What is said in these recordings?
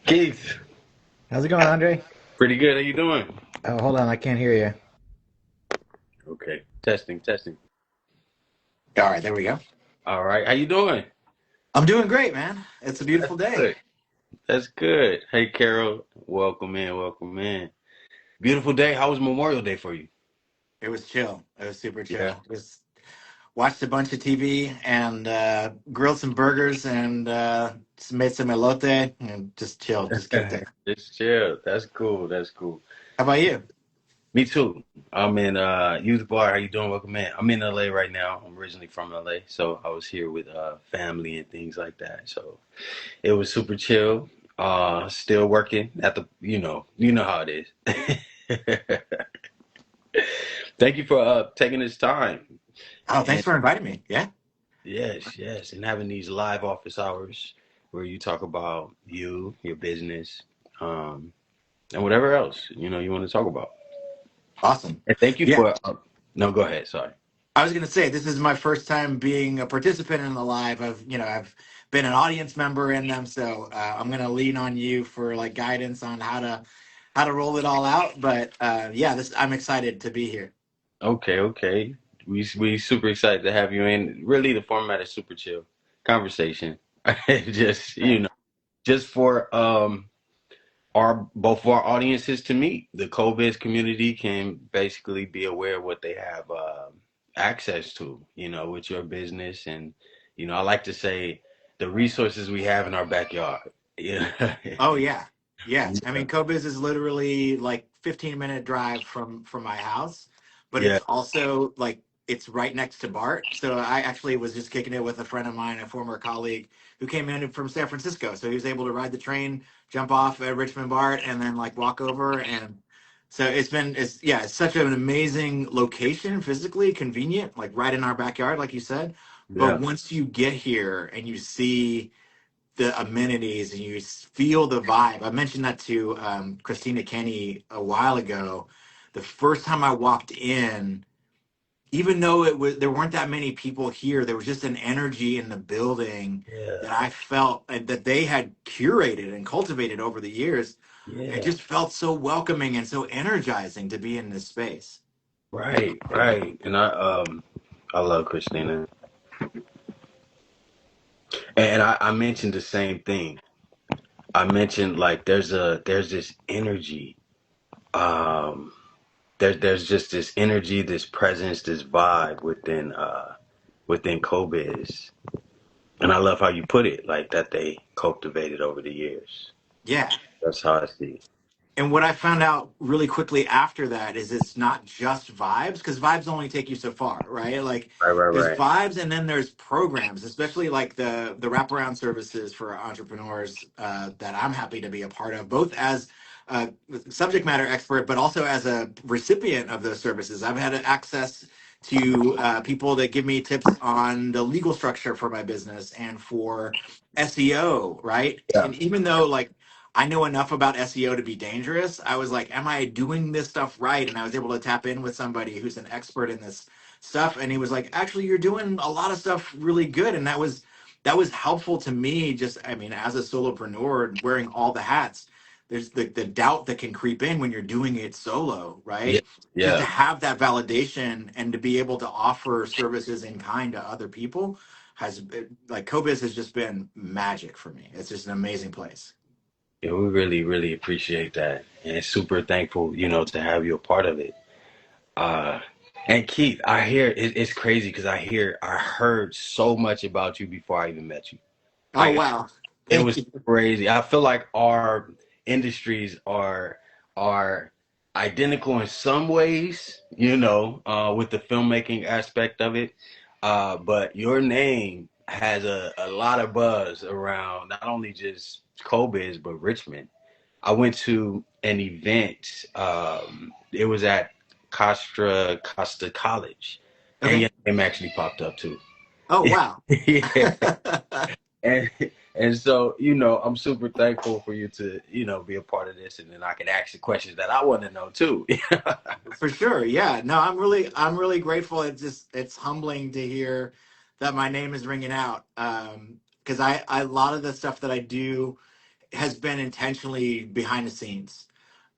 Keith, How's it going, Andre? pretty good. How you doing? Oh, hold on, I can't hear you. Okay, testing, testing. All right, there we go. All right, how you doing? I'm doing great, man. It's a That's beautiful day. good. That's good. Hey, Carol, welcome in, welcome in. Beautiful day. How was Memorial Day for you? It was chill. It was super Yeah. chill. Just watched a bunch of TV and grilled some burgers and just made some elote and just chilled, just kicked it. Just chill. That's cool. That's cool. How about you? Me too. I'm in youth bar. How you doing? Welcome in. I'm in LA right now. I'm originally from LA, so I was here with family and things like that. So it was super chill. Still working at the you know how it is. Thank you for taking this time. Oh, thanks And for inviting me. Yeah. yes, yes, and having these live office hours where you talk about you, your business, um, and whatever else you want to talk about. Awesome. And thank you Yeah. for. No, go ahead. Sorry. I was going to say this is my first time being a participant in the live. I've been an audience member in them, so I'm going to lean on you for like guidance on how to roll it all out. But yeah, this I'm excited to be here. Okay, okay. We super excited to have you in. Really, the format is super chill conversation. Just just for our both of our audiences to meet. The Cobiz community can basically be aware of what they have access to, with your business. And, I like to say the resources we have in our backyard. Yeah. Oh yeah, yeah. I mean, Cobiz is literally like 15-minute drive from my house, but Yeah. it's also like it's right next to BART. So I actually was just kicking it with a friend of mine, a former colleague who came in from San Francisco. So he was able to ride the train, jump off at Richmond BART, and then like walk over. And so it's such an amazing location, physically convenient, like right in our backyard, like you said. But Yeah. once you get here and you see the amenities and you feel the vibe. I mentioned that to Christina Kenny a while ago. The first time I walked in, even though it was there weren't that many people here, there was just an energy in the building Yeah. that I felt that they had curated and cultivated over the years. It Yeah. just felt so welcoming and so energizing to be in this space. Right. Right. And I love Christina. And I mentioned the same thing. I mentioned like there's this energy. Um there's just this energy, this presence, this vibe within Cobiz. And I love how you put it, like that they cultivated over the years. Yeah. That's how I see it. And what I found out really quickly after that is it's not just vibes because vibes only take you so far, right? Like Right, right, there's right. vibes and then there's programs, especially like the wraparound services for entrepreneurs that I'm happy to be a part of, both as a subject matter expert, but also as a recipient of those services. I've had access to people that give me tips on the legal structure for my business and for SEO, right? Yeah. And even though like I know enough about SEO to be dangerous. I was like, am I doing this stuff right? And I was able to tap in with somebody who's an expert in this stuff. And he was like, actually, you're doing a lot of stuff really good. And that was helpful to me, just I mean, as a solopreneur wearing all the hats, there's the doubt that can creep in when you're doing it solo, Yeah. right? Just to Yeah. have that validation and to be able to offer services in kind to other people has like Cobiz has just been magic for me. It's just an amazing place. Yeah, we really, really appreciate that. And super thankful, to have you a part of it. Uh and Keith, it's crazy because I heard so much about you before I even met you. Oh Like wow. it Thank was you. crazy. I feel like our industries are identical in some ways, with the filmmaking aspect of it. But your name has a lot of buzz around not only just Cobiz but Richmond. I went to an event. It was at Costa College, and Okay. your name actually popped up too. Oh wow. Yeah. And and so, I'm super thankful for you to, be a part of this, and then I can ask the questions that I want to know too. For sure. Yeah. No, I'm really grateful. It's humbling to hear that my name is ringing out. Because I a lot of the stuff that I do has been intentionally behind the scenes.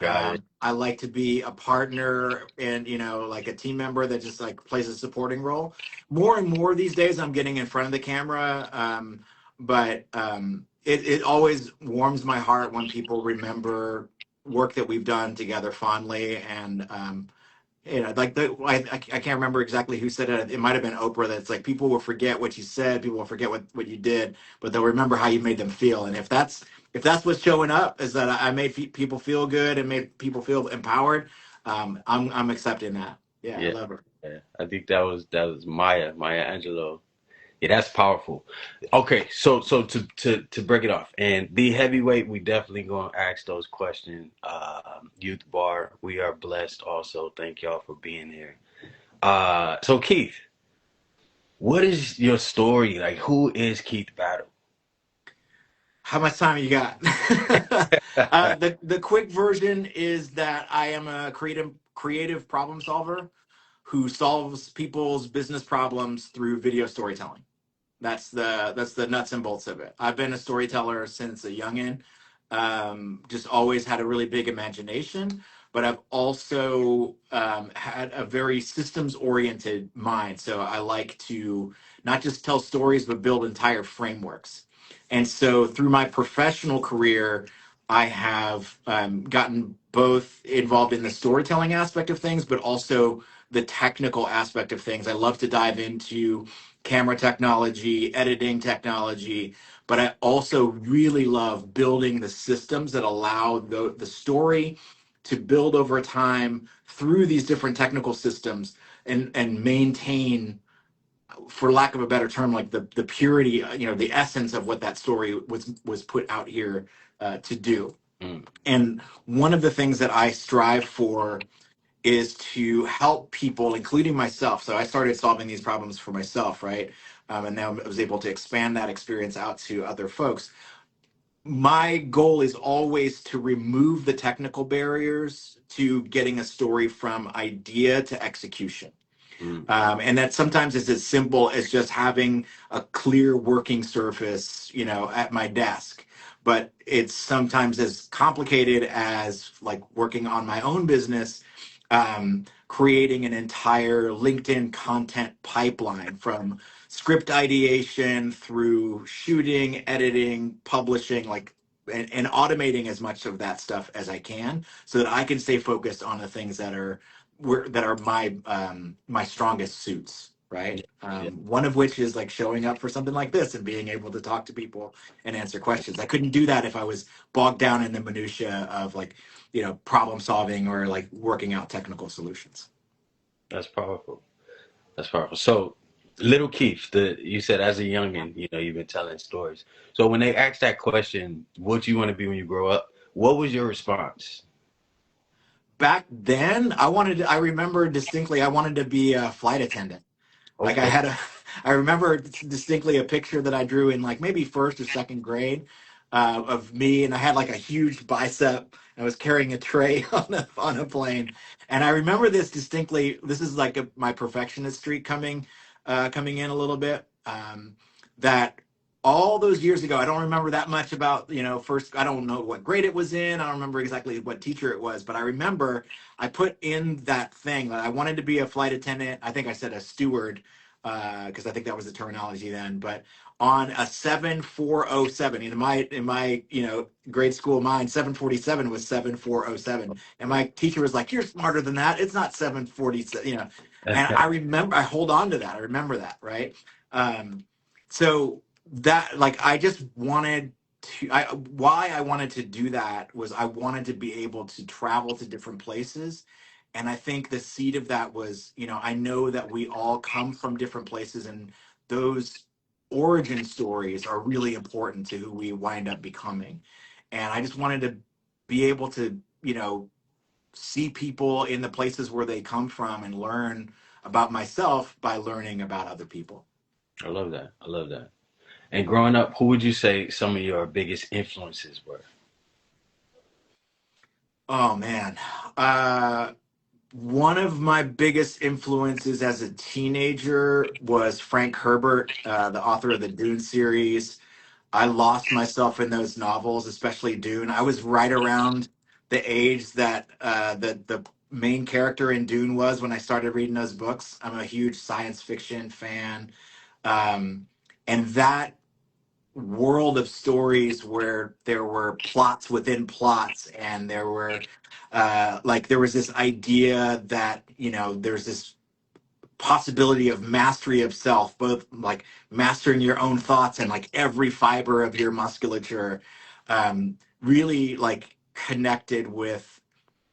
Got it. I like to be a partner and, like a team member that just like plays a supporting role. More and more these days, I'm getting in front of the camera. But it always warms my heart when people remember work that we've done together fondly. And like I can't remember exactly who said it. It might have been Oprah. That's like people will forget what you said, people will forget what you did, but they'll remember how you made them feel. And if that's what's showing up is that I made people feel good and made people feel empowered, I'm accepting that. Yeah, I Yeah. love it. Yeah. I think that was Maya Angelou. Yeah, that's powerful. Okay, so to break it off, and the heavyweight, we definitely gonna ask those questions. Youth Bar, we are blessed. Also, thank y'all for being here. So Keith, what is your story? Like, who is Keith Battle? How much time you got? The quick version is that I am a creative problem solver who solves people's business problems through video storytelling. That's the nuts and bolts of it. I've been a storyteller since a youngin. Just always had a really big imagination, but I've also had a very systems oriented mind. So I like to not just tell stories, but build entire frameworks. And so through my professional career, I have gotten both involved in the storytelling aspect of things, but also the technical aspect of things. I love to dive into camera technology, editing technology, but I also really love building the systems that allow the story to build over time through these different technical systems and maintain, for lack of a better term, like the purity, the essence of what that story was put out here to do. Mm, And one of the things that I strive for is to help people, including myself. So I started solving these problems for myself, right? And now I was able to expand that experience out to other folks. My goal is always to remove the technical barriers to getting a story from idea to execution. mm, And that sometimes is as simple as just having a clear working surface, at my desk. But it's sometimes as complicated as like working on my own business, creating an entire LinkedIn content pipeline from script ideation through shooting, editing, publishing, like and automating as much of that stuff as I can so that I can stay focused on the things that are my strongest suits, right? yeah, yeah, One of which is like showing up for something like this and being able to talk to people and answer questions. I couldn't do that if I was bogged down in the minutia of like problem solving or like working out technical solutions. that's powerful. That's powerful. So, little Keith, you said as a youngin, you've been telling stories. So when they asked that question, what you want to be when you grow up, what was your response? Back then, I remember distinctly, I wanted to be a flight attendant. Like Okay. I remember distinctly a picture that I drew in like maybe first or second grade of me, and I had like a huge bicep. I was carrying a tray on a plane, and I remember this distinctly. This is like my perfectionist streak coming in a little bit. That all those years ago, I don't remember that much about first. I don't know what grade it was in. I don't remember exactly what teacher it was, but I remember I put in that thing that I wanted to be a flight attendant. I think I said a steward because I think that was the terminology then. But on a 7407, in my grade school mind, 747 was 7407, and my teacher was like, "You're smarter than that. It's not 747." And I hold on to that. I remember that, right? So that like I just wanted why I wanted to do that was I wanted to be able to travel to different places. And I think the seed of that was, I know that we all come from different places, and those origin stories are really important to who we wind up becoming. And I just wanted to be able to, see people in the places where they come from and learn about myself by learning about other people. I love that. I love that. And growing up, who would you say some of your biggest influences were? Oh man. Uh One of my biggest influences as a teenager was Frank Herbert, the author of the Dune series. I lost myself in those novels, especially Dune. I was right around the age that the main character in Dune was when I started reading those books. I'm a huge science fiction fan, um, and that world of stories where there were plots within plots, and there were like there was this idea that there's this possibility of mastery of self, both like mastering your own thoughts and like every fiber of your musculature, really like connected with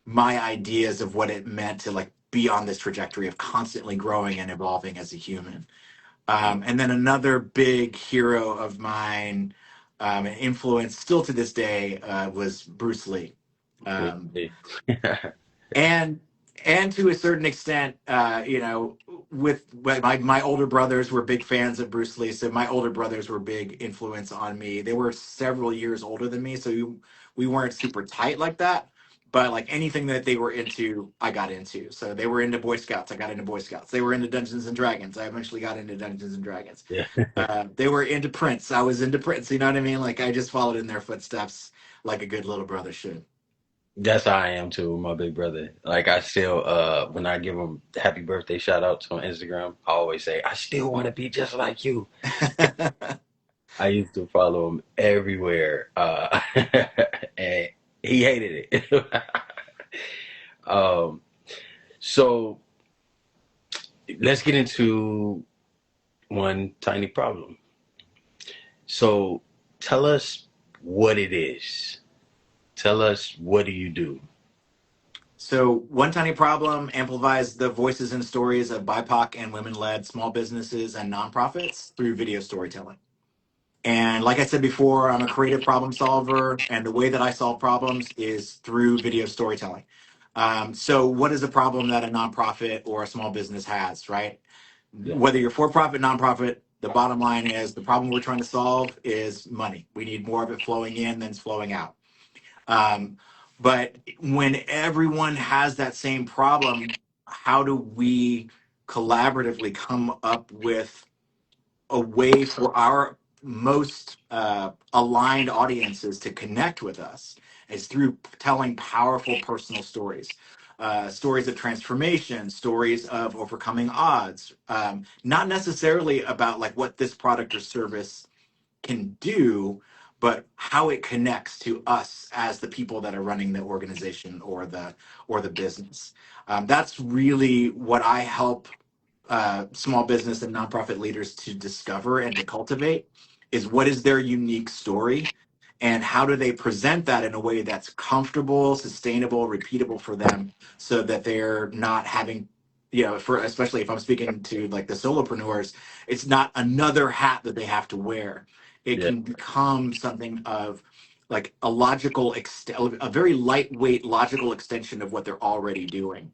my ideas of what it meant to like be on this trajectory of constantly growing and evolving as a human. And then another big hero of mine, and influence still to this day, was Bruce Lee. Um, Really? and and to a certain extent, with my older brothers were big fans of Bruce Lee, so my older brothers were big influence on me. They were several years older than me, so we weren't super tight like that. But like anything that they were into, I got into. So they were into Boy Scouts, I got into Boy Scouts. They were into Dungeons and Dragons, I eventually got into Dungeons and Dragons. Yeah. They were into Prince, I was into Prince. You know what I mean? Like I just followed in their footsteps, like a good little brother should. That's how I am too, with my big brother. Like I still, when I give him happy birthday shout outs on Instagram, I always say, I still want to be just like you. I used to follow him everywhere, and he hated it. um, so let's get into one tiny problem. So tell us what it is. Tell us, what do you do? So, One Tiny Problem amplifies the voices and stories of BIPOC and women led small businesses and nonprofits through video storytelling. And like I said before, I'm a creative problem solver, and the way that I solve problems is through video storytelling. So, what is a problem that a nonprofit or a small business has, right? Yeah. Whether you're for profit, nonprofit, the bottom line is the problem we're trying to solve is money. We need more of it flowing in than it's flowing out. Um, but when everyone has that same problem, how do we collaboratively come up with a way for our most aligned audiences to connect with us? Is through telling powerful personal stories. Stories of transformation, stories of overcoming odds, not necessarily about like what this product or service can do, but how it connects to us as the people that are running the organization or the business. That's really what I help small business and nonprofit leaders to discover and to cultivate is what is their unique story and how do they present that in a way that's comfortable, sustainable, repeatable for them so that they're not having for especially if I'm speaking to like the solopreneurs, it's not another hat that they have to wear. It Yeah, can become something of like a very lightweight logical extension of what they're already doing.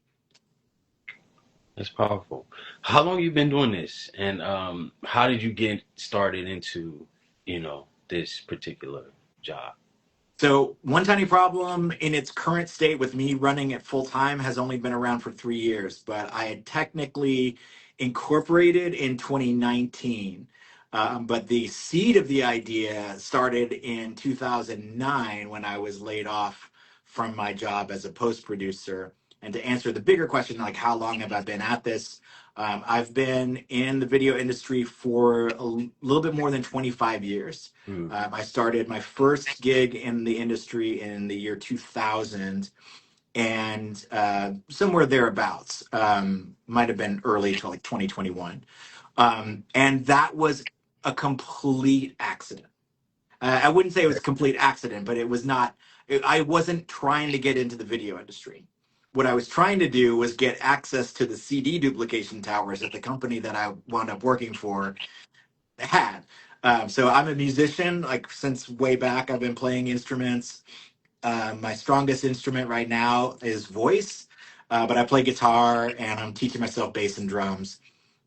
that's powerful. How long you been doing this, and how did you get started into, this particular job? So, One Tiny Problem in its current state with me running it full time has only been around for 3 years, but I had technically incorporated in 2019. But the seed of the idea started in 2009 when I was laid off from my job as a post producer. And to answer the bigger question, like how long have I been at this? I've been in the video industry for little bit more than 25 years. Hmm. I started my first gig in the industry in the year 2000, and somewhere thereabouts, might have been early to like 2021. And that was a complete accident. I wouldn't say it was a complete accident, but it was not, I wasn't trying to get into the video industry. What I was trying to do was get access to the CD duplication towers at the company that I wound up working for had. So I'm a musician, like since way back. I've been playing instruments. My strongest instrument right now is voice, but I play guitar and I'm teaching myself bass and drums.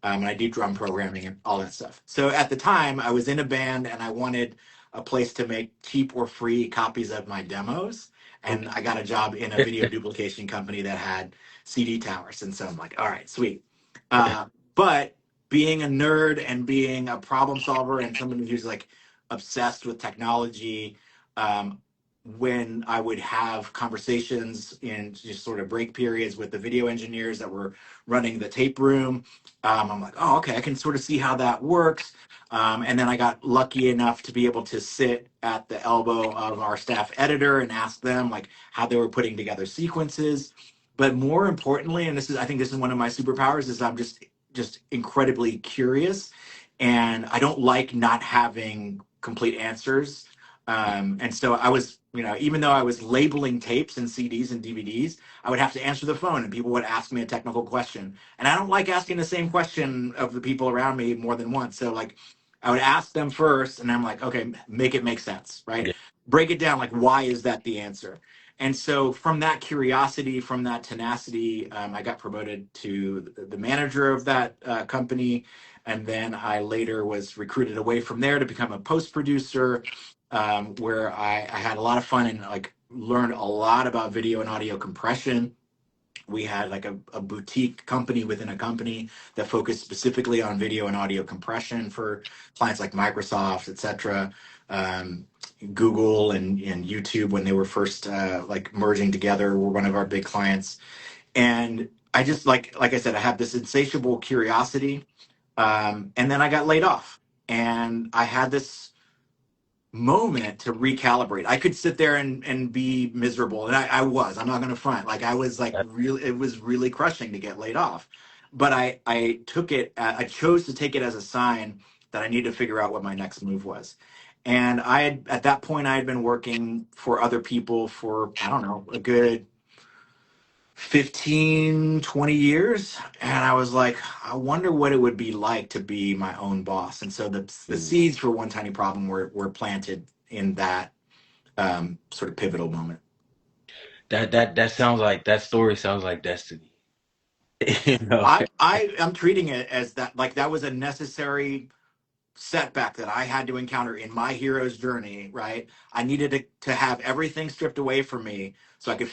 And I do drum programming and all that stuff. So at the time, I was in a band and I wanted a place to make cheap or free copies of my demos. And Okay. I got a job in a video duplication company that had CD towers. And so I'm like, all right, sweet. But being a nerd and being a problem solver and somebody who's like obsessed with technology. Um, when I would have conversations in just sort of break periods with the video engineers that were running the tape room, I'm like, oh, okay, I can sort of see how that works. And then I got lucky enough to be able to sit at the elbow of our staff editor and ask them like how they were putting together sequences. But more importantly, and I think this is one of my superpowers, is I'm just incredibly curious, and I don't like not having complete answers. And so I was, even though I was labeling tapes and CDs and DVDs, I would have to answer the phone and people would ask me a technical question. And I don't like asking the same question of the people around me more than once. So like I would ask them first and I'm like, okay, make it make sense, right? Yeah. Break it down. Like, why is that the answer? And so from that curiosity, from that tenacity, I got promoted to the manager of that company. And then I later was recruited away from there to become a post producer, where I had a lot of fun and like learned a lot about video and audio compression. We had like a boutique company within a company that focused specifically on video and audio compression for clients like Microsoft, et cetera. Google and YouTube, when they were first like merging together, were one of our big clients. And I just like I said, I have this insatiable curiosity. And then I got laid off, and I had this moment to recalibrate. I could sit there and be miserable, and I was. I'm not going to front. Like I was like really, it was really crushing to get laid off. But I took it. I chose to take it as a sign that I needed to figure out what my next move was. And I had at that point I had been working for other people for I don't know a good 15, 20 years, and I was like, I wonder what it would be like to be my own boss. And so the Mm. seeds for One Tiny Problem were planted in that sort of pivotal moment. That sounds like that story sounds like destiny. You know. I am treating it as that, like that was a necessary setback that I had to encounter in my hero's journey, right? I needed to have everything stripped away from me so I could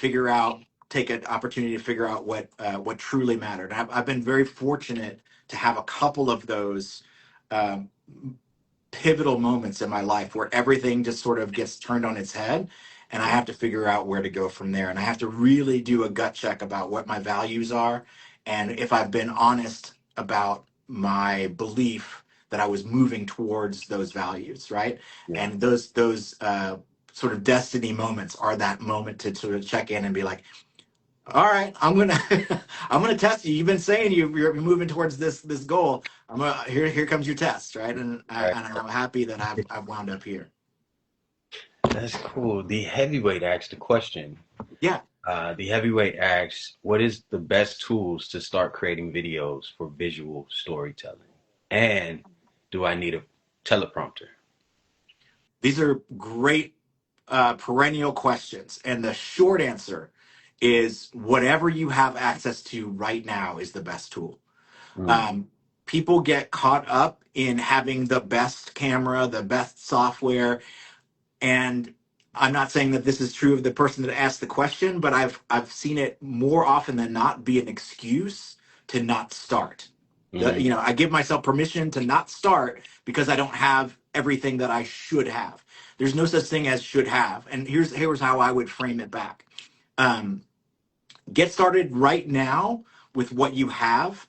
take an opportunity to figure out what truly mattered. I've been very fortunate to have a couple of those um, pivotal moments in my life where everything just sort of gets turned on its head, and I have to figure out where to go from there. And I have to really do a gut check about what my values are, and if I've been honest about my belief that I was moving towards those values, right? Yeah. And those sort of destiny moments are that moment to sort of check in and be like, all right, I'm gonna I'm gonna test you. You've been saying you're moving towards this goal. Here comes your test, right? Right. And I'm happy that I've wound up here. That's cool. The heavyweight asked the question. Yeah, The heavyweight asks, what is the best tools to start creating videos for visual storytelling? And do I need a teleprompter? these are great perennial questions, and the short answer is whatever you have access to right now is the best tool. Mm, Um, People get caught up in having the best camera, the best software, and I'm not saying that this is true of the person that asked the question, but I've seen it more often than not be an excuse to not start. mm, I give myself permission to not start because I don't have everything that I should have. There's no such thing as should have. And here's how I would frame it back. Um, get started right now with what you have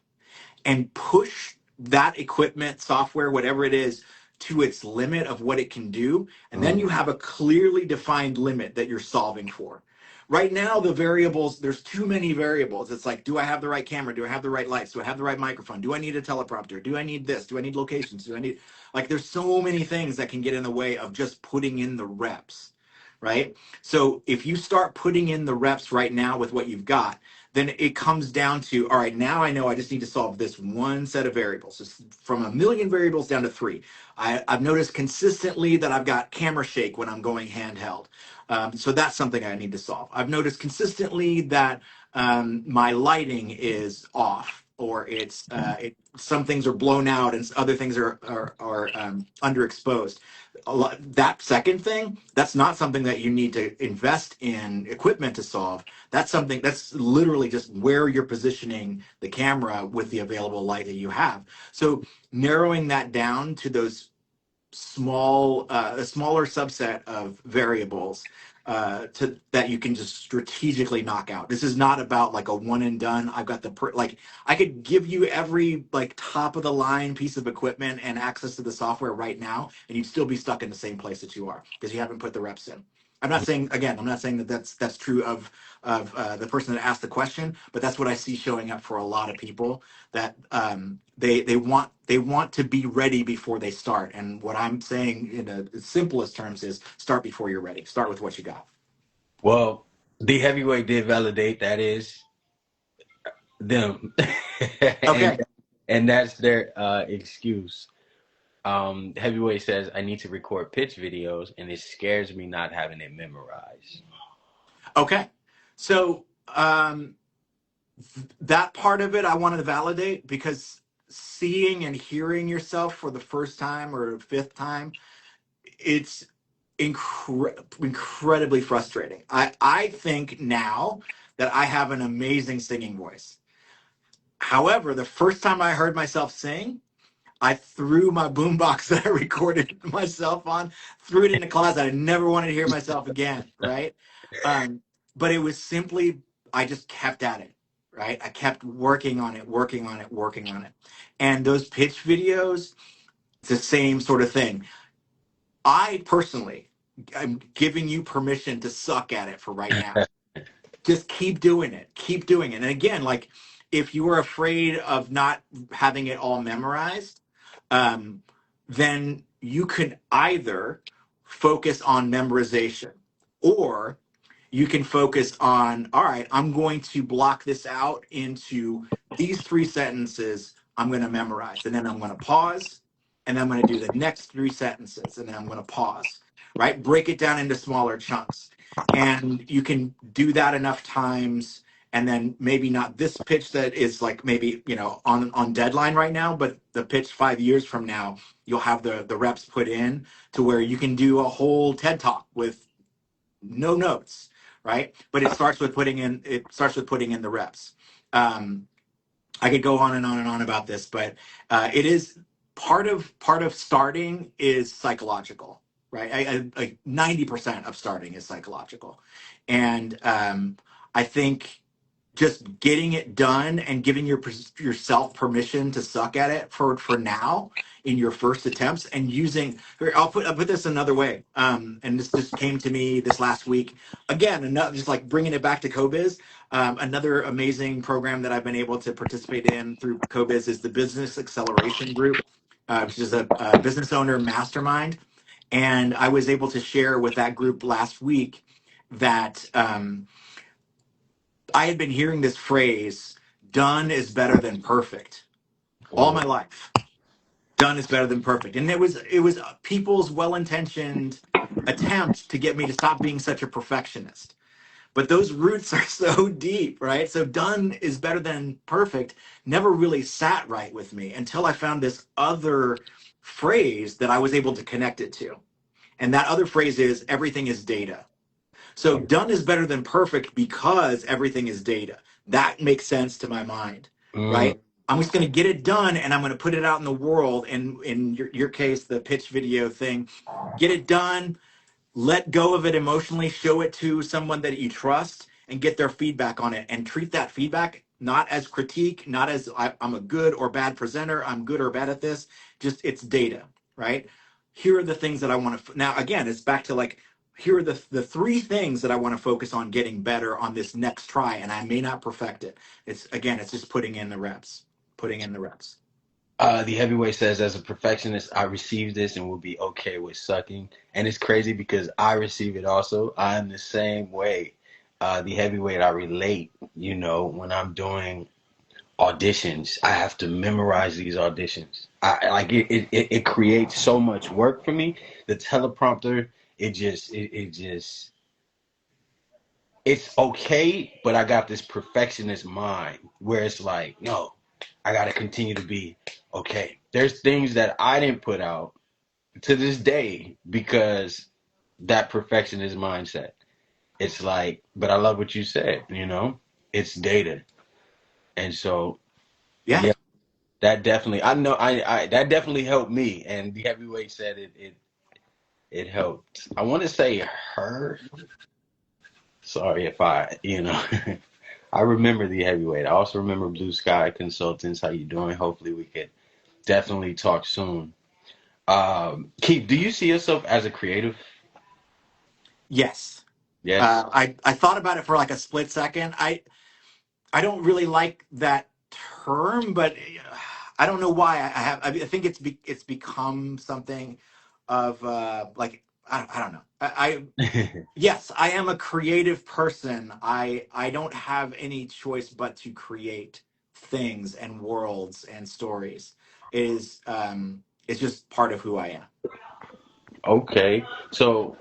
and push that equipment, software, whatever it is, to its limit of what it can do. And then mm, you have a clearly defined limit that you're solving for. Right now, the variables, there's too many variables. It's like, do I have the right camera? Do I have the right lights? Do I have the right microphone? Do I need a teleprompter? Do I need this? Do I need locations? Do I need, like, there's so many things that can get in the way of just putting in the reps, right? So if you start putting in the reps right now with what you've got, then it comes down to, all right, now I know I just need to solve this one set of variables. It's from a million variables down to three. I've noticed consistently that I've got camera shake when I'm going handheld. So that's something I need to solve. I've noticed consistently that my lighting is off, or some things are blown out and other things are underexposed. That second thing, that's not something that you need to invest in equipment to solve. That's something that's literally just where you're positioning the camera with the available light that you have. So narrowing that down to those a smaller subset of variables to that you can just strategically knock out. This is not about like a one and done. I've got like I could give you every like top of the line piece of equipment and access to the software right now, and you'd still be stuck in the same place that you are because you haven't put the reps in. I'm not saying again. I'm not saying that that's true of the person that asked the question, but that's what I see showing up for a lot of people that they want to be ready before they start. And what I'm saying in the simplest terms is start before you're ready. Start with what you got. Well, the heavyweight did validate that is them, and Okay. that's their excuse. Heavyweight says I need to record pitch videos, and it scares me not having it memorized. Okay. So that part of it I want to validate because seeing and hearing yourself for the first time or fifth time, it's incredibly frustrating. I think now that I have an amazing singing voice. However, the first time I heard myself sing, I threw my boombox that I recorded myself on, threw it in the closet. I never wanted to hear myself again, right? Um, but it was simply, I just kept at it, right? I kept working on it, working on it, working on it. And those pitch videos, it's the same sort of thing. I personally, I'm giving you permission to suck at it for right now. Just keep doing it. Keep doing it. And again, like if you are afraid of not having it all memorized, um, then you can either focus on memorization or you can focus on, all right, I'm going to block this out into these three sentences I'm going to memorize. And then I'm going to pause. And then I'm going to do the next three sentences. And then I'm going to pause, right? Break it down into smaller chunks. And you can do that enough times. And then maybe not this pitch that is like maybe, on deadline right now, but the pitch 5 years from now, you'll have the reps put in to where you can do a whole TED talk with no notes, right? But it starts with putting in the reps. Um, I could go on and on and on about this, but it is part of starting is psychological, right? 90% of starting is psychological, and I think just getting it done and giving yourself permission to suck at it for now in your first attempts and using I'll put this another way, and this just came to me this last week again, another, just like bringing it back to Cobiz. Another amazing program that I've been able to participate in through Cobiz is the Business Acceleration Group, which is a business owner mastermind. And I was able to share with that group last week that I had been hearing this phrase, done is better than perfect, all Oh, my life. Done is better than perfect. And it was people's well-intentioned attempt to get me to stop being such a perfectionist. But those roots are so deep, right? So done is better than perfect never really sat right with me until I found this other phrase that I was able to connect it to. And that other phrase is everything is data. So done is better than perfect because everything is data. That makes sense to my mind, mm, right? I'm just going to get it done and I'm going to put it out in the world. And in your case, the pitch video thing, get it done, let go of it emotionally, show it to someone that you trust, and get their feedback on it. And treat that feedback not as critique, not as I'm a good or bad presenter, I'm good or bad at this. Just it's data, right? Here are the things that I want to. Now, again, it's back to like, here are the three things that I want to focus on getting better on this next try. And I may not perfect it. It's just putting in the reps, putting in the reps. the heavyweight says, as a perfectionist, I receive this and will be okay with sucking. And it's crazy because I receive it also. I'm the same way. The heavyweight, I relate, when I'm doing auditions, I have to memorize these auditions. I like it creates so much work for me. The teleprompter, it just it's okay, but I got this perfectionist mind where it's like, no, I gotta continue to be okay. There's things that I didn't put out to this day because that perfectionist mindset. It's like, but I love what you said, it's data. And so, Yeah. yeah. That definitely, I know, I that definitely helped me. And the heavyweight said it helped. I want to say her. Sorry if I remember the heavyweight. I also remember Blue Sky Consultants. How you doing? Hopefully we could definitely talk soon. Keith, do you see yourself as a creative? Yes. Yes. I thought about it for like a split second. I don't really like that term, but I don't know why I have. I think it's become something of like I don't know. Yes, I am a creative person. I don't have any choice but to create things and worlds and stories. It is it's just part of who I am. Okay. So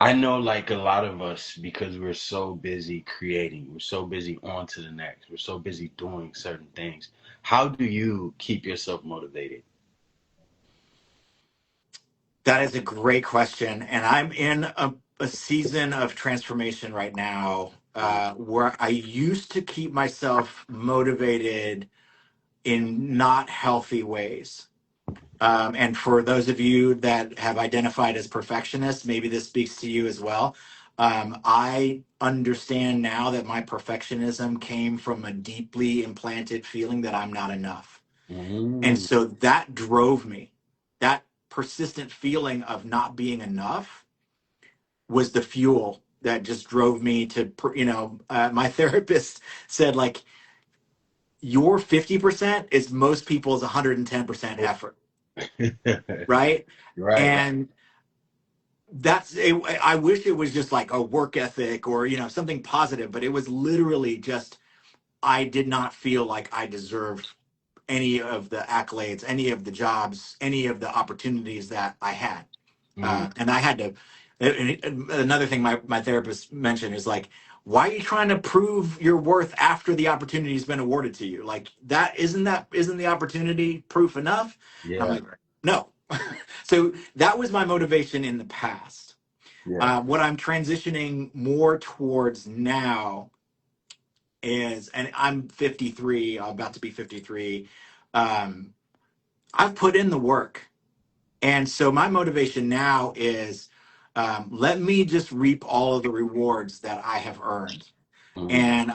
I know like a lot of us, because we're so busy creating, we're so busy on to the next, we're so busy doing certain things. How do you keep yourself motivated? That is a great question, and I'm in a season of transformation right now where I used to keep myself motivated in not healthy ways. And for those of you that have identified as perfectionists, maybe this speaks to you as well. I understand now that my perfectionism came from a deeply implanted feeling that I'm not enough. And Mm, so that drove me. That persistent feeling of not being enough was the fuel that just drove me to, my therapist said, like, your 50% is most people's 110% effort, right? right, right. And I wish it was just like a work ethic or something positive, but it was literally just I did not feel like I deserved any of the accolades, any of the jobs, any of the opportunities that I had. Mm, And I had to. Another thing my therapist mentioned is like, why are you trying to prove your worth after the opportunity has been awarded to you? Like that isn't the opportunity proof enough? And I'm yeah, like, no. So that was my motivation in the past. yeah. What I'm transitioning more towards now is, and I'm 53, I'm about to be 53. Um, I've put in the work. And so my motivation now is let me just reap all of the rewards that I have earned. Mm, And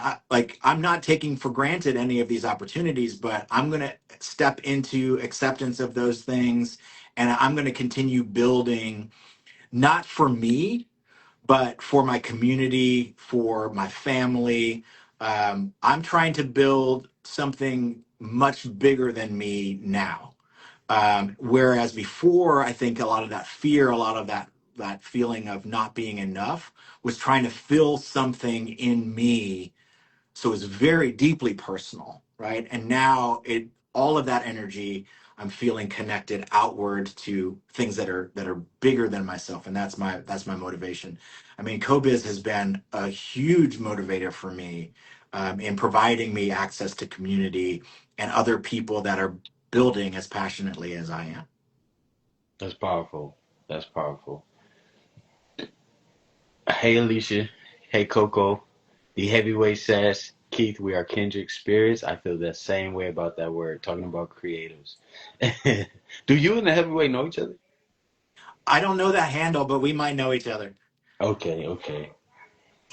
I'm not taking for granted any of these opportunities, but I'm going to step into acceptance of those things. And I'm going to continue building, not for me, but for my community, for my family. I'm trying to build something much bigger than me now. Whereas before, I think a lot of that fear, a lot of that feeling of not being enough was trying to fill something in me, so it's very deeply personal, right? And now it all of that energy I'm feeling connected outward to things that are bigger than myself, and that's my motivation. I mean, Cobiz has been a huge motivator for me in providing me access to community and other people that are building as passionately as I am. that's powerful. That's powerful. Hey, Alicia. Hey, Coco. The heavyweight says, Keith, we are kindred spirits. I feel the same way about that word, talking about creatives. Do you and the heavyweight know each other? I don't know that handle, but we might know each other. Okay, okay.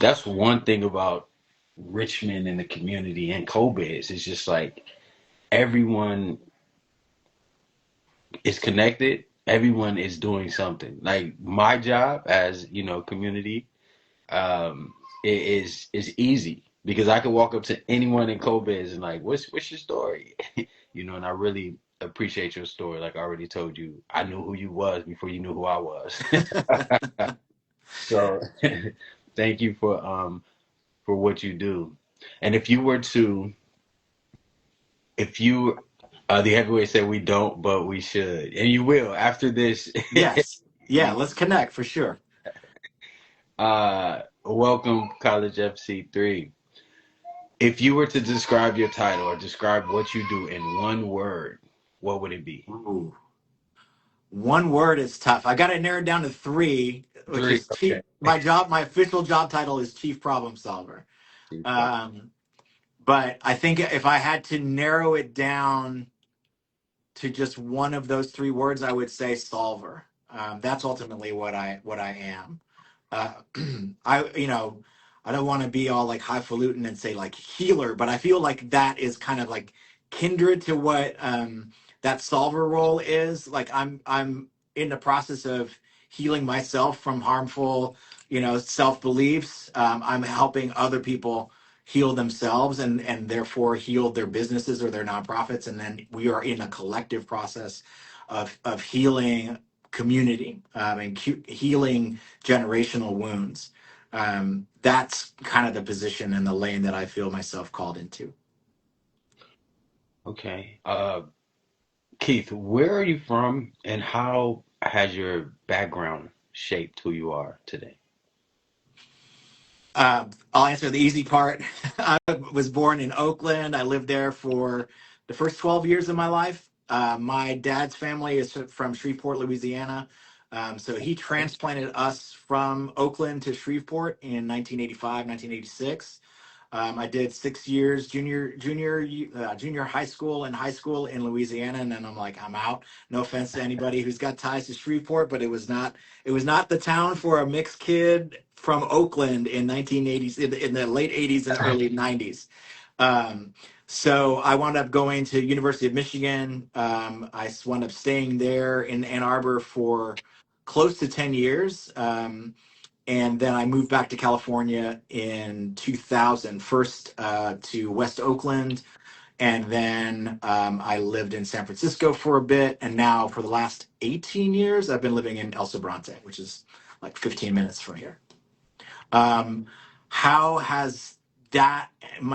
That's one thing about Richmond and the community and Cobiz. It's just like everyone is connected. Everyone is doing something. Like my job as, community, um, is easy because I can walk up to anyone in Cobiz and like, what's your story? And I really appreciate your story. Like I already told you, I knew who you was before you knew who I was. So thank you for what you do. And if you, the heavyweight said we don't, but we should, and you will after this. Yes. Yeah, you, let's connect for sure. welcome College FC3. If you were to describe your title or describe what you do in one word, what would it be? Ooh. One word is tough. I got it narrowed down to three, which Three. is chief. Okay. My official job title is chief problem solver. Chief problem. Um, But I think if I had to narrow it down to just one of those three words, I would say solver. That's ultimately what I am. Uh, I I don't want to be all like highfalutin and say like healer, but I feel like that is kind of like kindred to what that solver role is. Like I'm in the process of healing myself from harmful self beliefs. I'm helping other people heal themselves and therefore heal their businesses or their nonprofits, and then we are in a collective process of healing community and healing generational wounds. That's kind of the position and the lane that I feel myself called into. Okay. Keith, where are you from and how has your background shaped who you are today? I'll answer the easy part. I was born in Oakland. I lived there for the first 12 years of my life. My dad's family is from Shreveport, Louisiana. So he transplanted us from Oakland to Shreveport in 1985, 1986. I did 6 years junior high school and high school in Louisiana, and then I'm like, I'm out. No offense to anybody who's got ties to Shreveport, but it was not the town for a mixed kid from Oakland in 1980s, in the late 80s and early 90s. Um, so I wound up going to University of Michigan. I wound up staying there in Ann Arbor for close to 10 years. And then I moved back to California in 2000, first to West Oakland, and then I lived in San Francisco for a bit, and now for the last 18 years, I've been living in El Sobrante, which is like 15 minutes from here. Um, how has that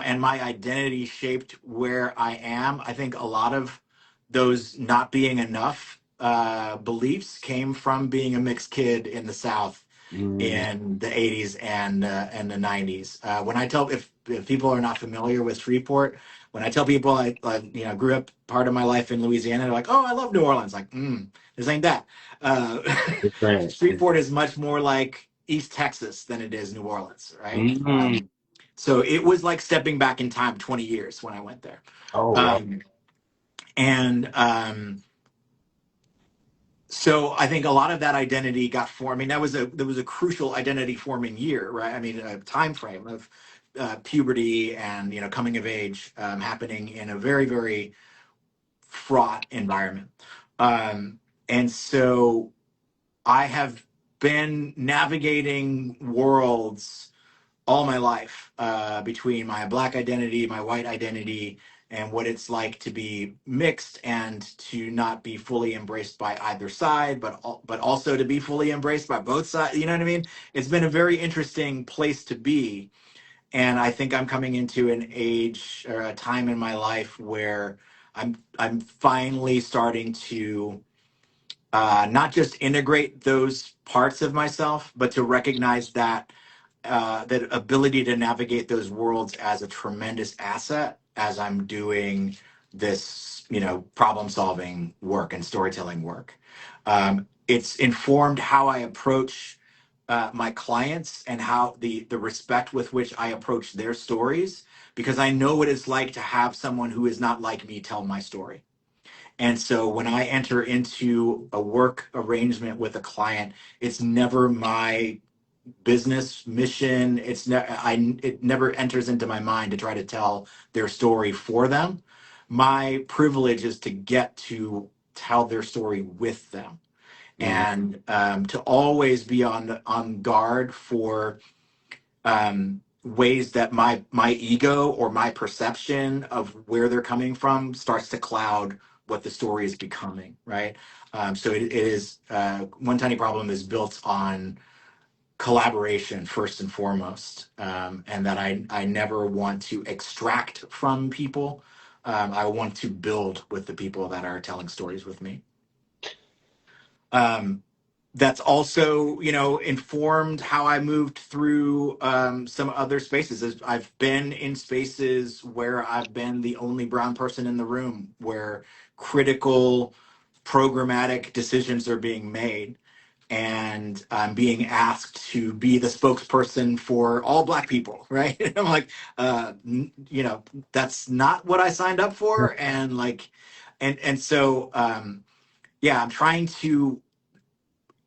and my identity shaped where I am? I think a lot of those not being enough beliefs came from being a mixed kid in the South Mm, in the 80s and the 90s. When I tell if people are not familiar with Shreveport, when I tell people I grew up part of my life in Louisiana, they're like, "Oh, I love New Orleans." Like, this ain't that. Uh, different. Shreveport is much more like East Texas than it is New Orleans, right? Mm, So it was like stepping back in time 20 years when I went there. oh, wow. Um, and So I think a lot of that identity got formed. I mean, that was a crucial identity forming year, right? I mean, a time frame of puberty and coming of age happening in a very very fraught environment, um, and so I have been navigating worlds all my life between my black identity, my white identity, and what it's like to be mixed and to not be fully embraced by either side, but also to be fully embraced by both sides. You know what I mean? It's been a very interesting place to be, and I think I'm coming into an age or a time in my life where I'm finally starting to not just integrate those parts of myself, but to recognize that ability to navigate those worlds as a tremendous asset as I'm doing this, problem solving work and storytelling work. It's informed how I approach my clients and how the respect with which I approach their stories, because I know what it's like to have someone who is not like me tell my story. And so when I enter into a work arrangement with a client, it's never my business mission. It never enters into my mind to try to tell their story for them. My privilege is to get to tell their story with them, Mm, and to always be on guard for ways that my ego or my perception of where they're coming from starts to cloud what the story is becoming. Right. So it is One Tiny Problem is built on collaboration first and foremost, and that I never want to extract from people. I want to build with the people that are telling stories with me. Um, that's also, informed how I moved through some other spaces. I've been in spaces where I've been the only brown person in the room, where critical programmatic decisions are being made, and I'm being asked to be the spokesperson for all Black people, right? And I'm like, you know, that's not what I signed up for, and like, and so yeah, I'm trying to,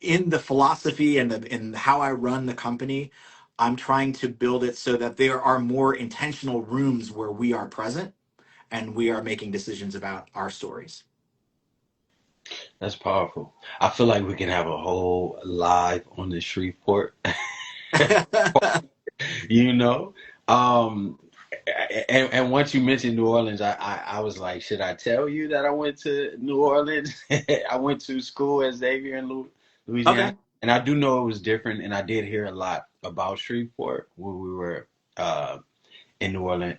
in the philosophy and in how I run the company, I'm trying to build it so that there are more intentional rooms where we are present and we are making decisions about our stories. That's powerful. I feel like we can have a whole live on the Shreveport, you know? Um, and once you mentioned New Orleans, I was like, should I tell you that I went to New Orleans? I went to school at Xavier in Louisiana, Okay. and I do know it was different, and I did hear a lot about Shreveport when we were in New Orleans,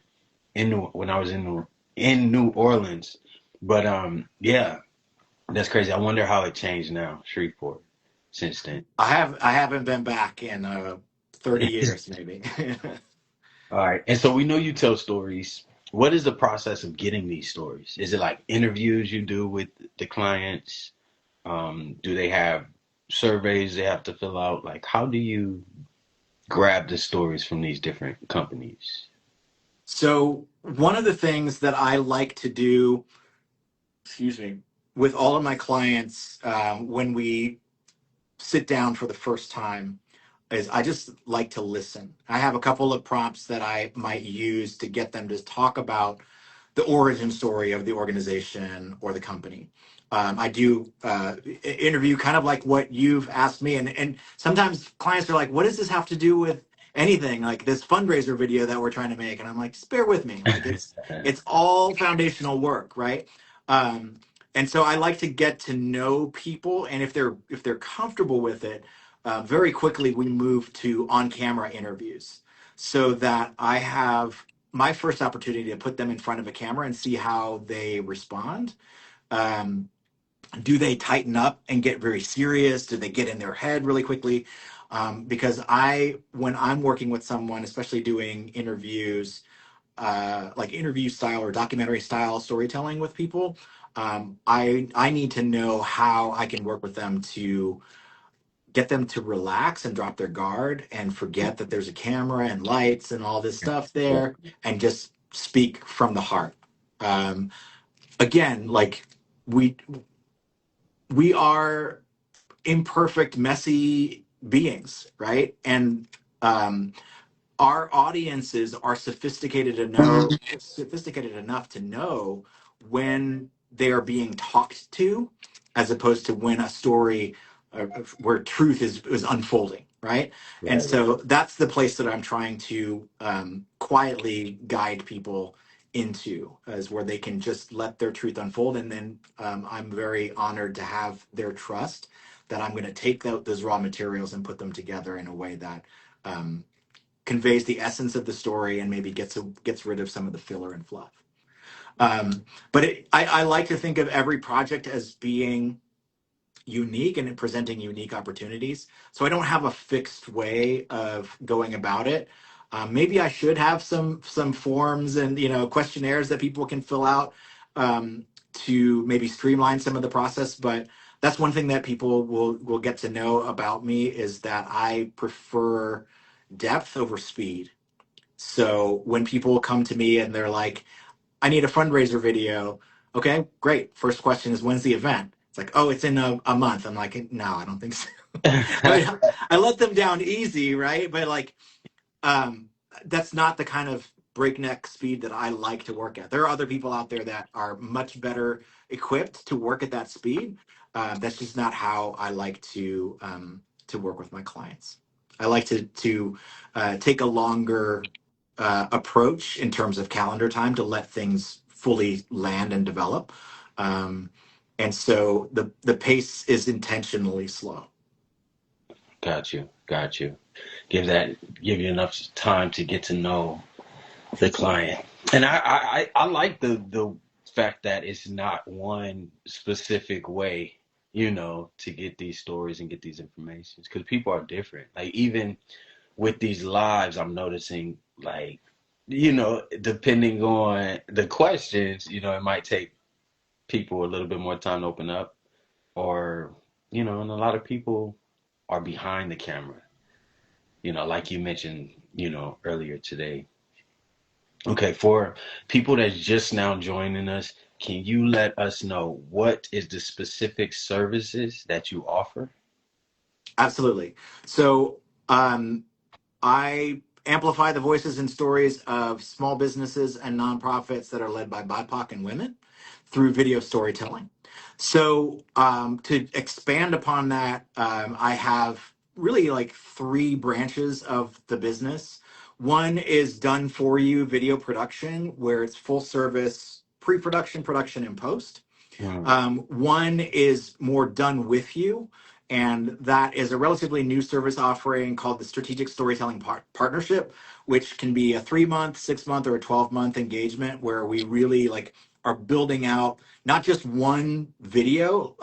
when I was in New Orleans. But yeah, that's crazy. I wonder how it changed now, Shreveport, since then. I haven't been back in 30 years maybe. All right. And so we know you tell stories. What is the process of getting these stories? Is it like interviews you do with the clients? Do they have surveys they have to fill out? Like, how do you grab the stories from these different companies? So one of the things that I like to do, excuse me, with all of my clients when we sit down for the first time is I just like to listen. I have a couple of prompts that I might use to get them to talk about the origin story of the organization or the company. I do interview kind of like what you've asked me, and sometimes clients are like, "What does this have to do with anything?" Like this fundraiser video that we're trying to make, and I'm like, "Just bear with me. Like it's all foundational work, right?" Um, and so I like to get to know people, and if they're comfortable with it, very quickly we move to on-camera interviews, so that I have my first opportunity to put them in front of a camera and see how they respond. Um, do they tighten up and get very serious? Do they get in their head really quickly? Because when I'm working with someone, especially doing interviews, like interview style or documentary style storytelling with people, I need to know how I can work with them to get them to relax and drop their guard and forget that there's a camera and lights and all this stuff there, and just speak from the heart. Um, Again, like we we are imperfect, messy beings, right? And um, our audiences are sophisticated enough to know when they are being talked to, as opposed to when a story where truth is unfolding, right? And Right. so that's the place that I'm trying to quietly guide people into, is where they can just let their truth unfold, and then I'm very honored to have their trust that I'm going to take those raw materials and put them together in a way that um, conveys the essence of the story and maybe gets rid of some of the filler and fluff. But I like to think of every project as being unique and presenting unique opportunities. So I don't have a fixed way of going about it. Maybe I should have some forms and questionnaires that people can fill out to maybe streamline some of the process. But that's one thing that people will get to know about me, is that I prefer depth over speed. So when people come to me and they're like, I need a fundraiser video. Okay, great. First question is, when's the event? It's like, oh, it's in a month. I'm like, no, I don't think so. I mean, I let them down easy, right? But like, um, that's not the kind of breakneck speed that I like to work at. There are other people out there that are much better equipped to work at that speed. That's just not how I like to work with my clients. I like to take a longer approach in terms of calendar time to let things fully land and develop. Um, and so the pace is intentionally slow. Got you. Got you. Give you enough time to get to know the client. And I like the fact that it's not one specific way, to get these stories and get these informations, because people are different. Like even with these lives, I'm noticing, like, depending on the questions, it might take people a little bit more time to open up, or and a lot of people. are behind the camera. Like you mentioned, earlier today. Okay, for people that's just now joining us, can you let us know what is the specific services that you offer? Absolutely. So, um, I amplify the voices and stories of small businesses and nonprofits that are led by BIPOC and women through video storytelling. So, to expand upon that, I have really like three branches of the business. One is done for you video production, where it's full service pre production, production, and post. Mm, One is more done with you, and that is a relatively new service offering called the Strategic Storytelling Partnership, which can be a 3 month, 6 month, or a 12-month engagement where we really like are building out not just one video,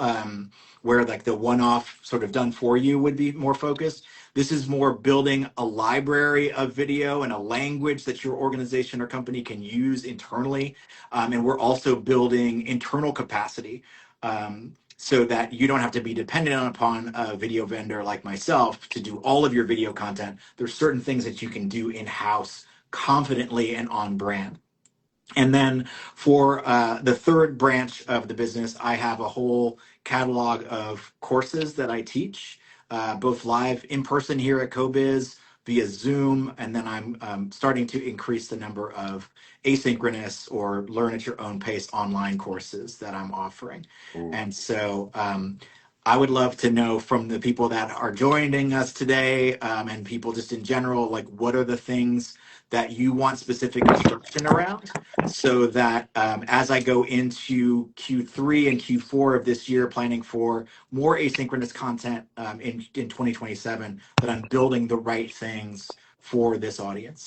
where like the one-off sort of done for you would be more focused. This is more building a library of video and a language that your organization or company can use internally, and we're also building internal capacity, so that you don't have to be dependent upon a video vendor like myself to do all of your video content. There's certain things that you can do in-house confidently and on brand. And then for the third branch of the business, I have a whole catalog of courses that I teach, both live in person here at Cobiz via Zoom, and then I'm starting to increase the number of asynchronous or learn at your own pace online courses that I'm offering. ooh, And so I would love to know from the people that are joining us today, and people just in general, like what are the things that you want specific instruction around, so that as I go into Q3 and Q4 of this year, planning for more asynchronous content in 2027, that I'm building the right things for this audience.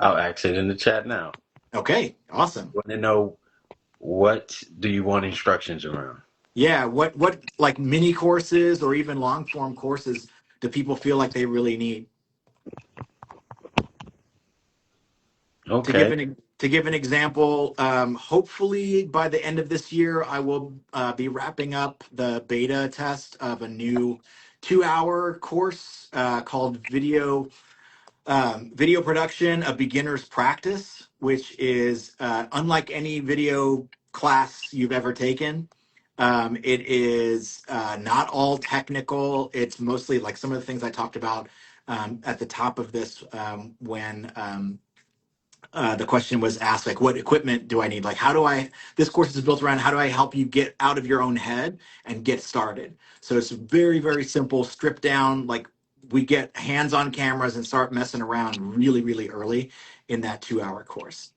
I'll ask it in the chat now. Okay, awesome. Want to know what do you want instructions around? Yeah, what like mini courses or even long form courses do people feel like they really need? Okay. To give an example, hopefully by the end of this year, I will be wrapping up the beta test of a new 2-hour course called Video Production: A Beginner's Practice, which is unlike any video class you've ever taken. It is not all technical. It's mostly like some of the things I talked about at the top of this, when the question was asked, like, what equipment do I need? Like, how do I, this course is built around how do I help you get out of your own head and get started? So it's very, very simple, stripped down. Like, we get hands on cameras and start messing around really, really early in that 2-hour course.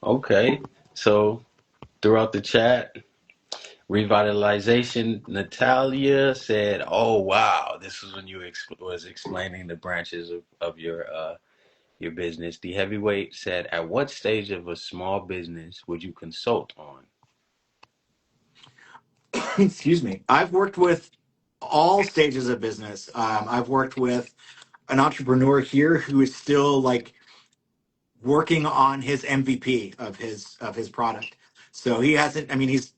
Okay. So throughout the chat, revitalization, Natalia said, "Oh wow, this was when you was explaining the branches of your business." The heavyweight said, "At what stage of a small business would you consult on?" Excuse me. I've worked with all stages of business. I've worked with an entrepreneur here who is still like working on his MVP of his product. So he hasn't. I mean, he's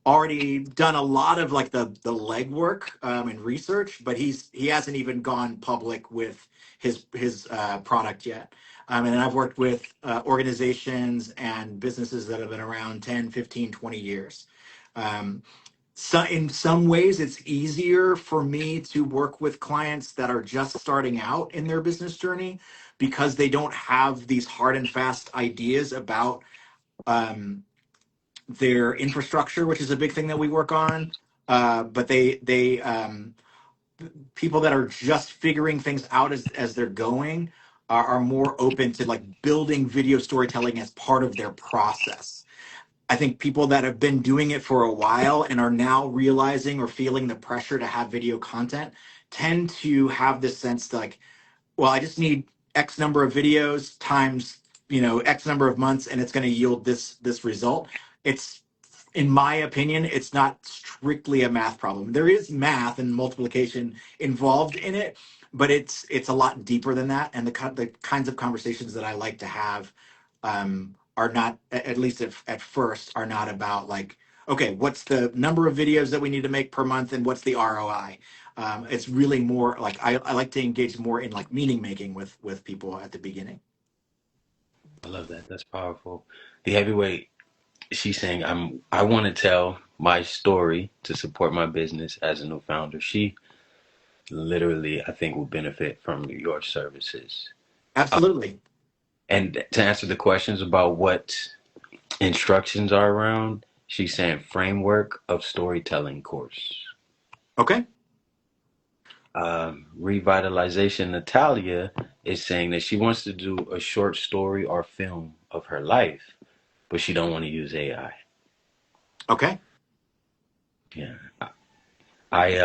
already done a lot of like the legwork and research, but he hasn't even gone public with his product yet. And then I've worked with organizations and businesses that have been around 10, 15, 20 years. Um, so in some ways, it's easier for me to work with clients that are just starting out in their business journey because they don't have these hard and fast ideas about um, their infrastructure, which is a big thing that we work on. But they people that are just figuring things out as they're going are more open to like building video storytelling as part of their process. I think people that have been doing it for a while and are now realizing or feeling the pressure to have video content tend to have this sense that, like, well, I just need X number of videos times, X number of months, and it's going to yield this result. It's, in my opinion, it's not strictly a math problem. There is math and multiplication involved in it, but it's a lot deeper than that. And the kinds of conversations that I like to have are not, at least at first, are not about like, okay, what's the number of videos that we need to make per month and what's the ROI? It's really more like I like to engage more in like meaning making with people at the beginning. I love that. That's powerful. The heavyweight, she's saying, I want to tell my story to support my business as a new founder. She literally, I think, will benefit from your services. Absolutely. And to answer the questions about what instructions are around, she's saying framework of storytelling course. Okay. Revitalization Natalia is saying that she wants to do a short story or film of her life, but she don't want to use AI. Okay. Yeah. I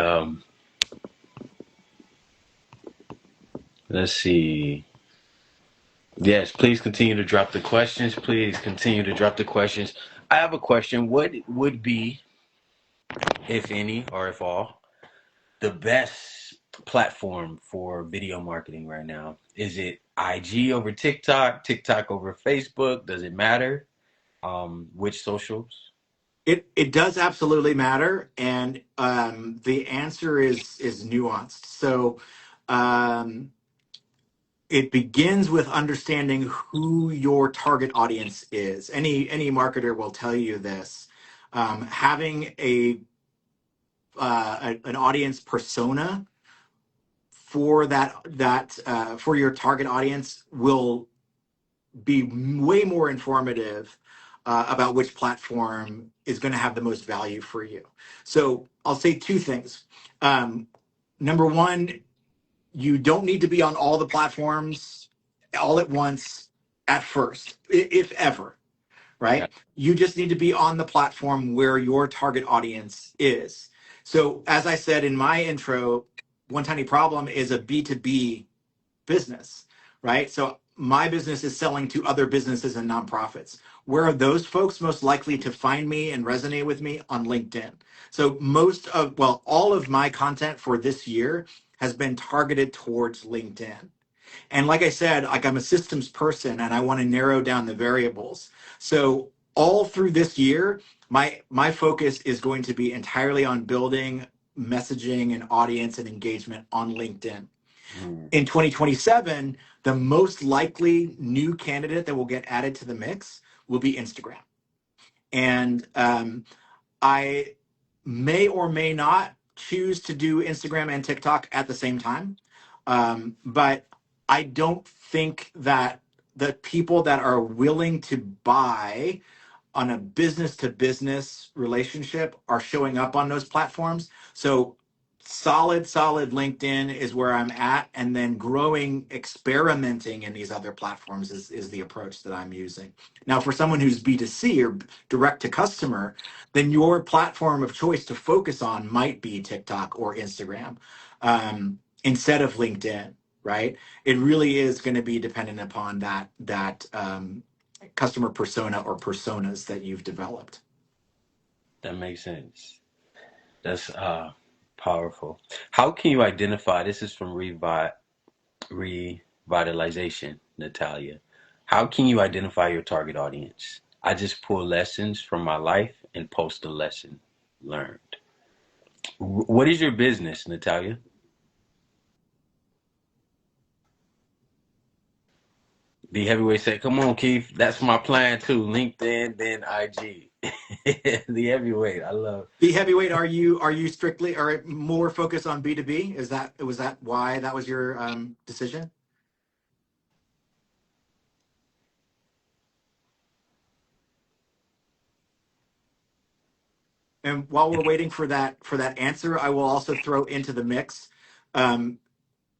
let's see. Yes, please continue to drop the questions. Please continue to drop the questions. I have a question. What would be, if any, or if all, the best platform for video marketing right now? Is it IG over TikTok, TikTok over Facebook? Does it matter? Which socials? It does absolutely matter, and the answer is nuanced. So um, it begins with understanding who your target audience is. Any marketer will tell you this. Having an audience persona for for your target audience will be way more informative about which platform is going to have the most value for you. So I'll say two things. Um, Number one, you don't need to be on all the platforms all at once at first, if ever, Yeah. right? You just need to be on the platform where your target audience is. So, as I said in my intro, One Tiny Problem is a B2B business, right? So my business is selling to other businesses and nonprofits. Where are those folks most likely to find me and resonate with me? On LinkedIn. So all of my content for this year has been targeted towards LinkedIn. And like I said, like I'm a systems person and I want to narrow down the variables. So all through this year, my focus is going to be entirely on building messaging and audience and engagement on LinkedIn. Mm. In 2027, the most likely new candidate that will get added to the mix will be Instagram. And I may or may not choose to do Instagram and TikTok at the same time. But I don't think that the people that are willing to buy on a business to business relationship are showing up on those platforms. So solid LinkedIn is where I'm at, and then growing, experimenting in these other platforms is the approach that I'm using. Now, for someone who's B2C or direct to customer, then your platform of choice to focus on might be TikTok or Instagram instead of LinkedIn, right? It really is going to be dependent upon that customer persona or personas that you've developed. That makes sense. That's powerful. How can you identify? This is from Revitalization, Natalia. How can you identify your target audience? I just pull lessons from my life and post a lesson learned. What is your business, Natalia? The heavyweight said, "Come on, Keith. That's my plan too. LinkedIn, then IG." The heavyweight. I love. The heavyweight, are you strictly or more focused on B2B? Was that why that was your decision? And while we're waiting for that answer, I will also throw into the mix. Um,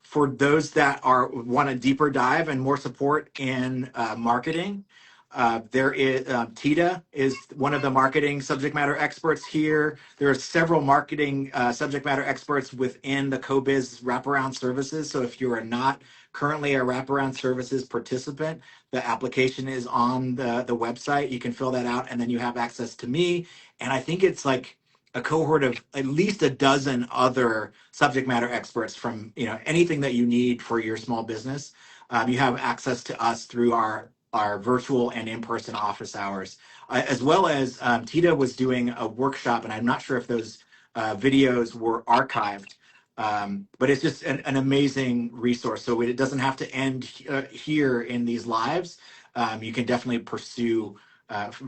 for those that are want a deeper dive and more support in marketing, there is Tita is one of the marketing subject matter experts here. There are several marketing subject matter experts within the Cobiz wraparound services. So if you are not currently a wraparound services participant, the application is on the website. You can fill that out, and then you have access to me. And I think it's like a cohort of at least a dozen other subject matter experts from anything that you need for your small business. You have access to us through our virtual and in-person office hours, as well as Tita was doing a workshop, and I'm not sure if those videos were archived, but it's just an amazing resource. So it doesn't have to end here in these lives. You can definitely pursue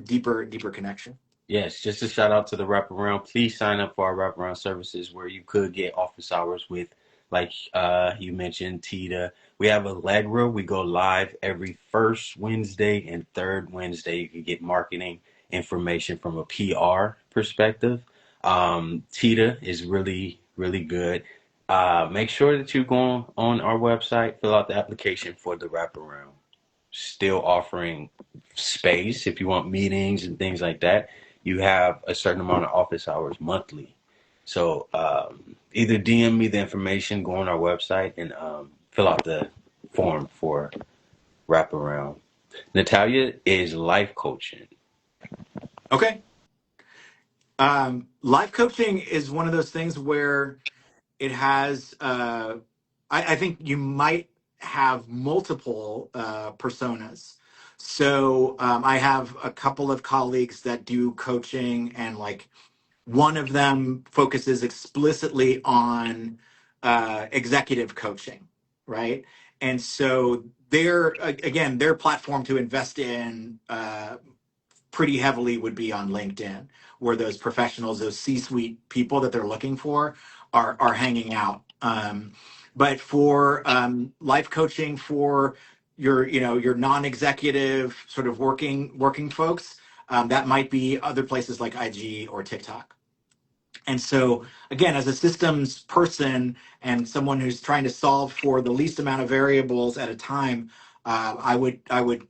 deeper connection. Yes, just a shout out to the wraparound. Please sign up for our wraparound services where you could get office hours with, like you mentioned, Tita. We have Allegra. We go live every first Wednesday and third Wednesday. You can get marketing information from a PR perspective. Tita is really, really good. Make sure that you go on our website, fill out the application for the wraparound. Still offering space if you want meetings and things like that. You have a certain amount of office hours monthly. So either DM me the information, go on our website, and fill out the form for wraparound. Natalia is life coaching. Okay. Life coaching is one of those things where it has, I think you might have multiple personas. So I have a couple of colleagues that do coaching, and like one of them focuses explicitly on executive coaching, right? And so again, their platform to invest in pretty heavily would be on LinkedIn, where those professionals, those C-suite people that they're looking for, are hanging out. But for life coaching for your non-executive sort of working folks, that might be other places like IG or TikTok. And so, again, as a systems person and someone who's trying to solve for the least amount of variables at a time, I would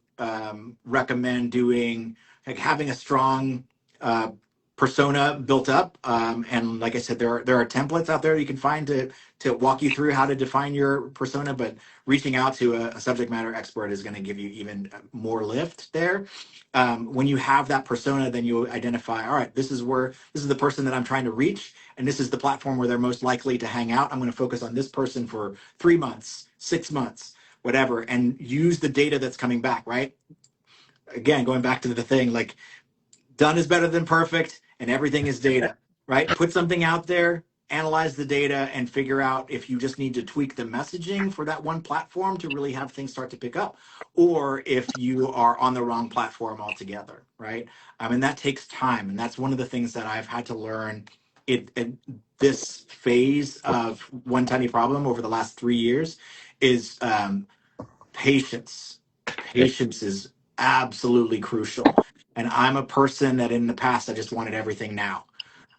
recommend doing like having a strong uh, persona built up. And like I said, there are templates out there you can find to walk you through how to define your persona. But reaching out to a subject matter expert is going to give you even more lift there. When you have that persona, then you identify, all right, this is the person that I'm trying to reach, and this is the platform where they're most likely to hang out. I'm going to focus on this person for 3 months, 6 months, whatever, and use the data that's coming back, right? Again, going back to the thing, like done is better than perfect, and everything is data, right? Put something out there, analyze the data, and figure out if you just need to tweak the messaging for that one platform to really have things start to pick up, or if you are on the wrong platform altogether, right? And that takes time, and that's one of the things that I've had to learn in this phase of One Tiny Problem over the last 3 years is patience. Patience is absolutely crucial. And I'm a person that in the past I just wanted everything now.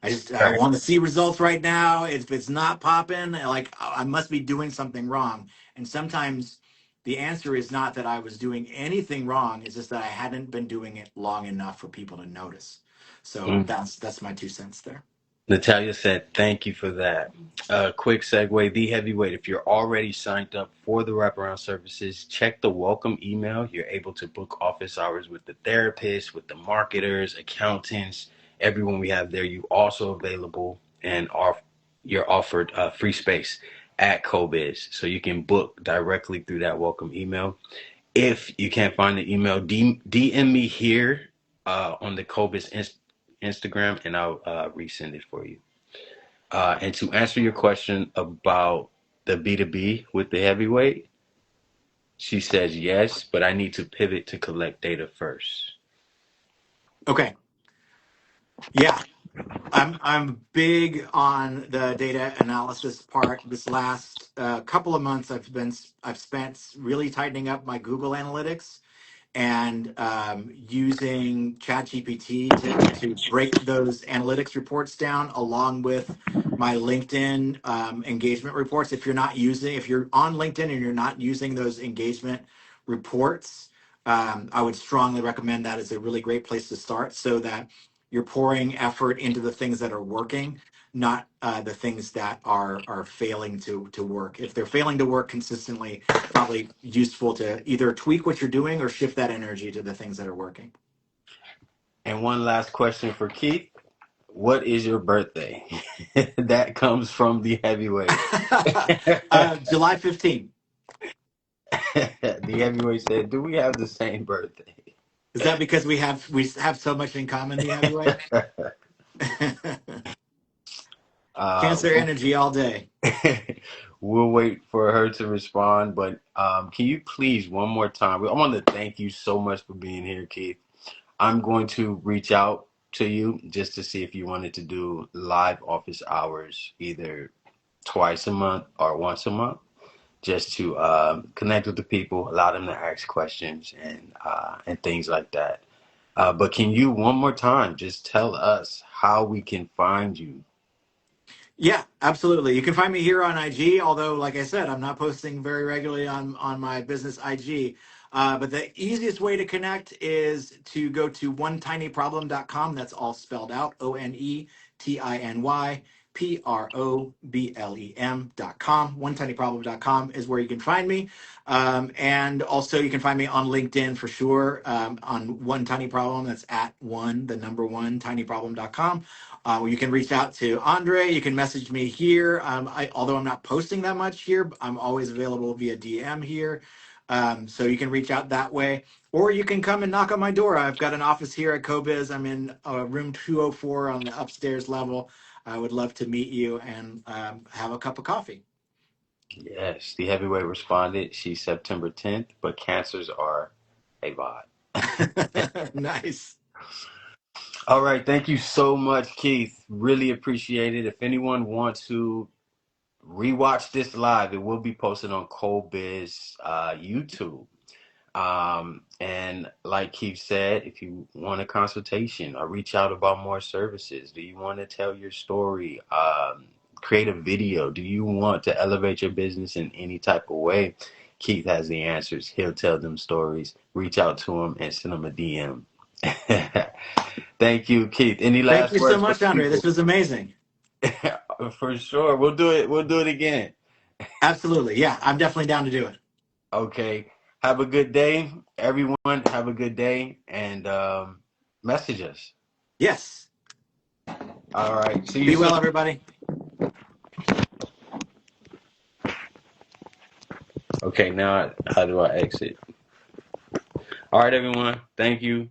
I Right. want to see results right now. If it's not popping, like I must be doing something wrong. And sometimes the answer is not that I was doing anything wrong. It's just that I hadn't been doing it long enough for people to notice. So Mm. that's my 2 cents there. Natalia said, thank you for that. Quick segue, the heavyweight. If you're already signed up for the wraparound services, check the welcome email. You're able to book office hours with the therapists, with the marketers, accountants, everyone we have there. You also available and are you're offered free space at Cobiz. So you can book directly through that welcome email. If you can't find the email, DM me here on the Cobiz Instagram, and I'll resend it for you. And to answer your question about the B2B with the heavyweight, she says yes, but I need to pivot to collect data first. Okay. Yeah. I'm big on the data analysis part. This last couple of months, I've spent really tightening up my Google Analytics and using ChatGPT to break those analytics reports down along with my LinkedIn engagement reports. If you're on LinkedIn and you're not using those engagement reports, I would strongly recommend that as a really great place to start, so that you're pouring effort into the things that are working, not the things that are failing to work. If they're failing to work consistently, probably useful to either tweak what you're doing or shift that energy to the things that are working. And one last question for Keith. What is your birthday? That comes from the heavyweight. July 15th. The heavyweight said, "Do we have the same birthday?" Is that because we have so much in common, the heavyweight? Cancer We'll, energy all day. we'll wait for her to respond, but can you please one more time? I want to thank you so much for being here, Keith. I'm going to reach out to you just to see if you wanted to do live office hours either twice a month or once a month, just to connect with the people, allow them to ask questions and things like that. But can you one more time just tell us how we can find you? Yeah, absolutely. You can find me here on IG, although, like I said, I'm not posting very regularly on my business IG. But the easiest way to connect is to go to onetinyproblem.com. That's all spelled out, ONETINYPROBLEM.com. Onetinyproblem.com is where you can find me. And also, you can find me on LinkedIn for sure, on One Tiny Problem. That's at one, the number one, tinyproblem.com. You can reach out to Andre. You can message me here. Although I'm not posting that much here, I'm always available via DM here. So you can reach out that way. Or you can come and knock on my door. I've got an office here at Cobiz. I'm in room 204 on the upstairs level. I would love to meet you and have a cup of coffee. Yes, the heavyweight responded. She's September 10th, but cancers are a vibe. Nice. All right, thank you so much, Keith. Really appreciate it. If anyone wants to rewatch this live, it will be posted on Cobiz YouTube. And like Keith said, if you want a consultation or reach out about more services, do you want to tell your story, create a video? Do you want to elevate your business in any type of way? Keith has the answers. He'll tell them stories. Reach out to him and send him a DM. Thank you, Keith. Any Thank last you so words for much, the Andre. This people? was amazing. For sure. We'll do it. We'll do it again. Absolutely. Yeah, I'm definitely down to do it. Okay. Have a good day, everyone. Have a good day and message us. Yes. All right. See you Be soon. well, everybody. Okay. Now, how do I exit? All right, everyone. Thank you.